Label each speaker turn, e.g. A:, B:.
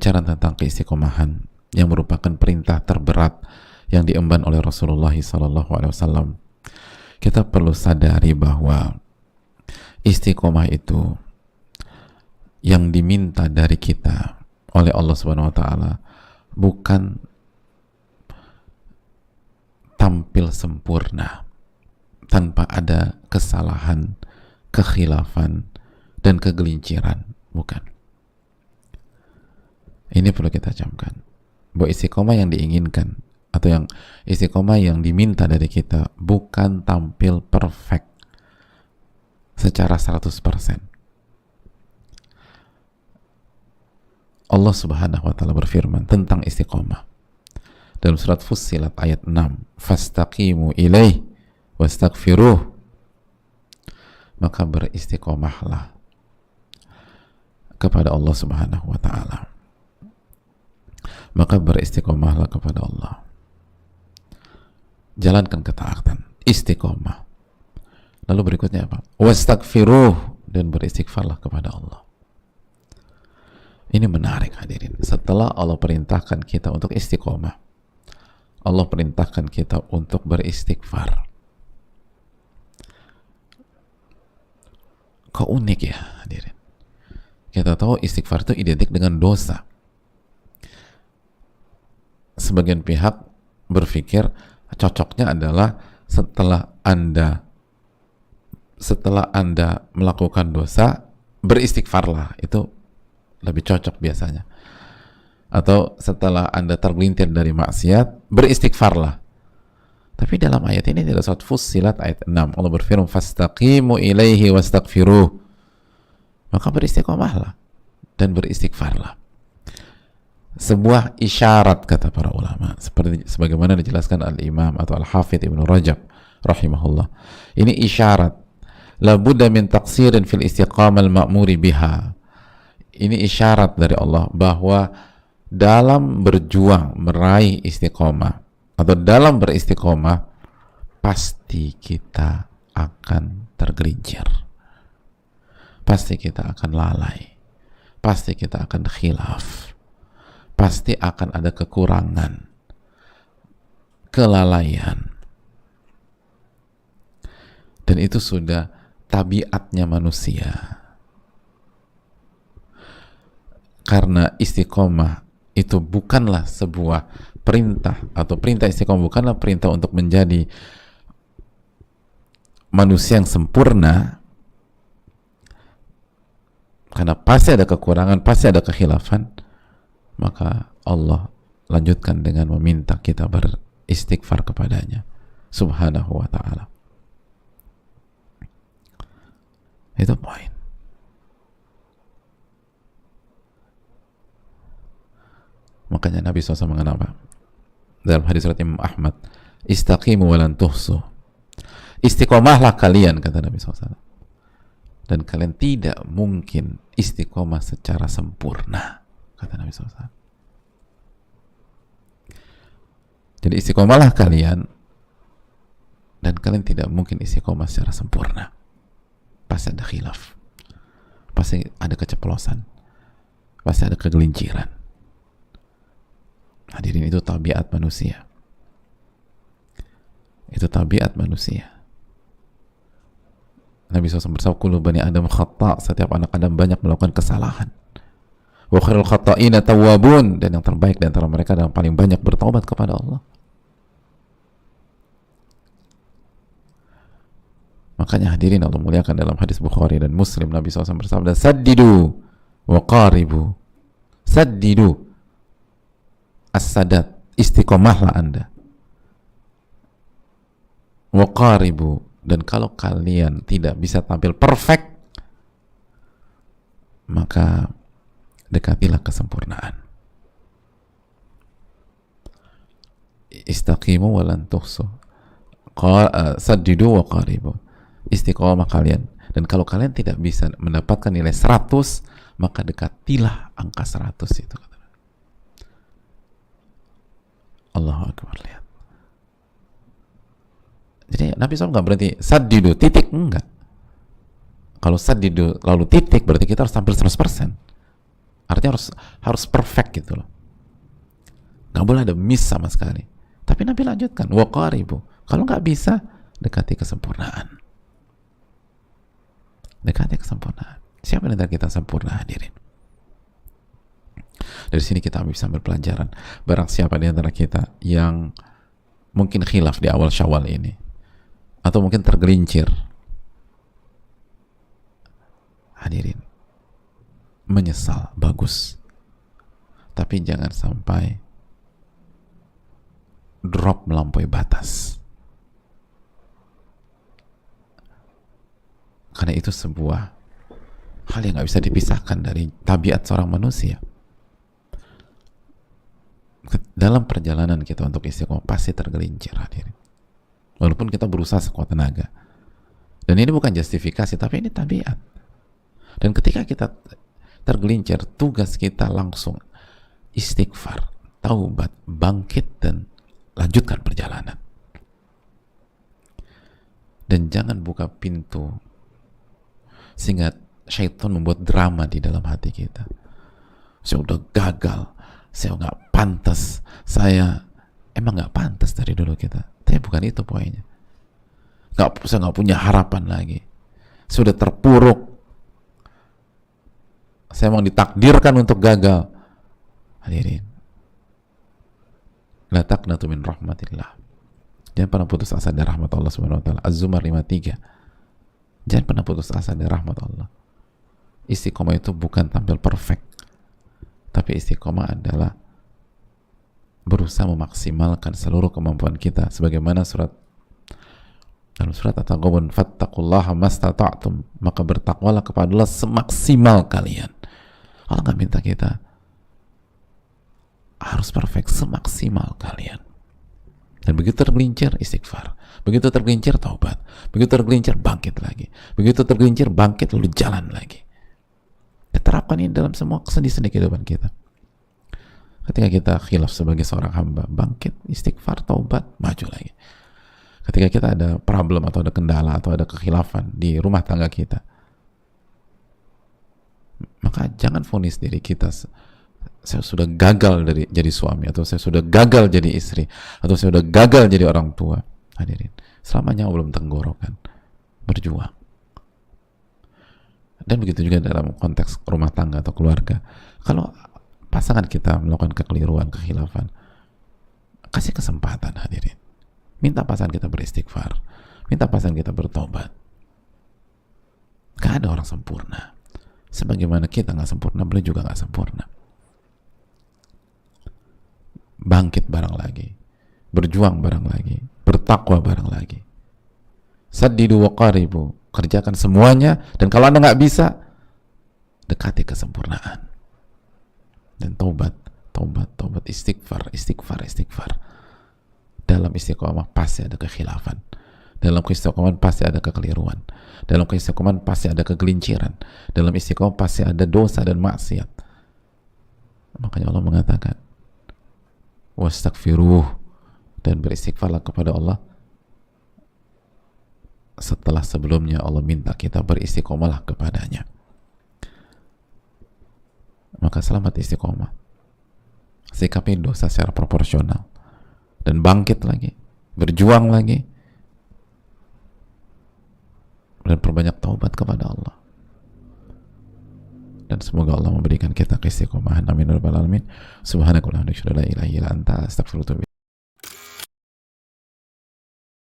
A: berbicara tentang keistiqomahan yang merupakan perintah terberat yang diemban oleh Rasulullah SAW, kita perlu sadari bahwa istiqomah itu yang diminta dari kita oleh Allah Subhanahu wa taala bukan tampil sempurna tanpa ada kesalahan, kekhilafan, dan kegelinciran, bukan. Ini perlu kita camkan bahwa istiqomah yang diinginkan atau yang istiqomah yang diminta dari kita bukan tampil perfect secara 100%. Allah Subhanahu wa taala berfirman tentang istiqomah dalam surat Fussilat ayat 6, fastaqimu ilaih wastaghfiruh, maka beristiqomahlah kepada Allah Subhanahu wa taala, maka beristiqomahlah kepada Allah, jalankan ketaatan, istiqomah. Lalu berikutnya apa? Wastaghfiruh, dan beristighfarlah kepada Allah. Ini menarik hadirin. Setelah Allah perintahkan kita untuk istiqomah, Allah perintahkan kita untuk beristighfar. Kok unik ya hadirin? Kita tahu istighfar itu identik dengan dosa. Sebagian pihak berpikir cocoknya adalah setelah Anda melakukan dosa, beristighfarlah. Itu lebih cocok biasanya. Atau setelah Anda tergelintir dari maksiat, beristighfarlah. Tapi dalam ayat ini tidak, surat Fussilat ayat 6, Allah berfirman fastaqimu ilaihi wastaghfiruh, maka beristiqomahlah dan beristighfarlah. Sebuah isyarat, kata para ulama, seperti sebagaimana dijelaskan Al-Imam atau Al-Hafidh Ibnu Rajab rahimahullah. Ini isyarat la budda min taqsirin fil istiqamah al-ma'muri biha. Ini isyarat dari Allah bahwa dalam berjuang meraih istiqomah atau dalam beristiqomah pasti kita akan tergelincir, pasti kita akan lalai, pasti kita akan khilaf, pasti akan ada kekurangan, kelalaian, dan itu sudah tabiatnya manusia. Karena istiqomah itu bukanlah sebuah perintah, atau perintah istiqomah bukanlah perintah untuk menjadi manusia yang sempurna, karena pasti ada kekurangan, pasti ada kekhilafan. Maka Allah lanjutkan dengan meminta kita beristighfar kepadanya Subhanahu wa ta'ala. Itu poin. Makanya Nabi SAW mengatakan dalam hadis riwayat Imam Ahmad, istaqimu walan tuhsu, istiqomahlah kalian, kata Nabi SAW, dan kalian tidak mungkin istiqomah secara sempurna, kata Nabi SAW. Jadi istiqomahlah kalian, dan kalian tidak mungkin istiqomah secara sempurna. Pasti ada khilaf, pasti ada keceplosan, pasti ada kegelinciran. Hadirin, itu tabiat manusia. Itu tabiat manusia. Nabi SAW bersabda, kullu bani Adam khata', setiap anak Adam banyak melakukan kesalahan. Wa khairul khata'ina tawwabun, dan yang terbaik di antara mereka adalah paling banyak bertaubat kepada Allah. Makanya hadirin Allah muliakan, dalam hadis Bukhari dan Muslim Nabi SAW bersabda, saddidu wa qaribu. Saddidu, as-sadat, istiqomahlah Anda. Wa qaribu, dan kalau kalian tidak bisa tampil perfect, maka dekatilah kesempurnaan. Istaqimu wa lan tuhsu, saddidu wa qaribu, istiqomah kalian, dan kalau kalian tidak bisa mendapatkan nilai 100, maka dekatilah angka 100 itu. Allahu Akbar, lihat. Jadi Nabi SAW nggak berarti saddidu titik, enggak. Kalau saddidu lalu titik berarti kita harus tampil 100%. Artinya harus perfect gitu loh. Nggak boleh ada miss sama sekali. Tapi Nabi lanjutkan, waqaribu. Kalau nggak bisa, dekati kesempurnaan. Dekati kesempurnaan. Siapa di antara kita sempurna, hadirin? Dari sini kita bisa ambil pelajaran. Barang siapa di antara kita yang mungkin khilaf di awal Syawal ini, atau mungkin tergelincir, hadirin, menyesal, bagus. Tapi jangan sampai drop melampaui batas. Karena itu sebuah hal yang gak bisa dipisahkan dari tabiat seorang manusia. Dalam perjalanan kita untuk istiqomah pasti tergelincir, hadirin. Walaupun kita berusaha sekuat tenaga. Dan ini bukan justifikasi, tapi ini tabiat. Dan ketika kita tergelincir, tugas kita langsung istighfar, taubat, bangkit, dan lanjutkan perjalanan. Dan jangan buka pintu sehingga syaitan membuat drama di dalam hati kita. Saya udah gagal, saya nggak pantas, saya emang nggak pantas dari dulu kita. Tapi bukan itu poinnya. Saya nggak punya harapan lagi. Sudah terpuruk. Saya emang ditakdirkan untuk gagal. Hadirin, la taqnatu min rahmatillah. Jangan pernah putus asa dari rahmat Allah Subhanahu wa taala. Az-Zumar 53. Jangan pernah putus asa dari rahmat Allah. Istiqomah itu bukan tampil perfect, tapi istiqomah adalah berusaha memaksimalkan seluruh kemampuan kita, sebagaimana dalam surat At-Taghabun, fattaqullaha mastata'tum, maka bertakwalah kepada Allah semaksimal kalian. Allah nggak minta kita harus perfect, semaksimal kalian. Dan begitu tergelincir, istighfar. Begitu tergelincir, taubat. Begitu tergelincir, bangkit lagi. Begitu tergelincir, bangkit, lalu jalan lagi. Terapkan ini dalam semua sendi-sendi kehidupan kita. Ketika kita khilaf sebagai seorang hamba, bangkit, istighfar, taubat, maju lagi. Ketika kita ada problem atau ada kendala atau ada kekhilafan di rumah tangga kita, maka jangan vonis diri kita, saya sudah gagal jadi suami, atau saya sudah gagal jadi istri, atau saya sudah gagal jadi orang tua. Hadirin, selamanya belum tenggorokan, berjuang. Dan begitu juga dalam konteks rumah tangga atau keluarga. Kalau pasangan kita melakukan kekeliruan, kekhilafan, kasih kesempatan, hadirin. Minta pasangan kita beristighfar, minta pasangan kita bertobat. Gak ada orang sempurna. Sebagaimana kita gak sempurna, beliau juga gak sempurna. Bangkit bareng lagi, berjuang bareng lagi, bertakwa bareng lagi. Saddidu waqaribu, kerjakan semuanya, dan kalau Anda nggak bisa, dekati kesempurnaan. Dan taubat, istighfar. Dalam istiqomah pasti ada kekhilafan. Dalam istiqomah pasti ada kekeliruan. Dalam istiqomah pasti ada kegelinciran. Dalam istiqomah pasti ada dosa dan maksiat. Makanya Allah mengatakan, wastaghfiruh, dan beristighfarlah kepada Allah setelah sebelumnya Allah minta kita beristiqomahlah kepadanya. Maka selamat istiqomah, sikapi dosa secara proporsional, dan bangkit lagi, berjuang lagi, dan perbanyak taubat kepada Allah. Dan semoga Allah memberikan kita keistiqomahan. Amin ya rabbal alamin. Subhanakallahumma wa bihamdika, la ilaha illa anta, astaghfiruka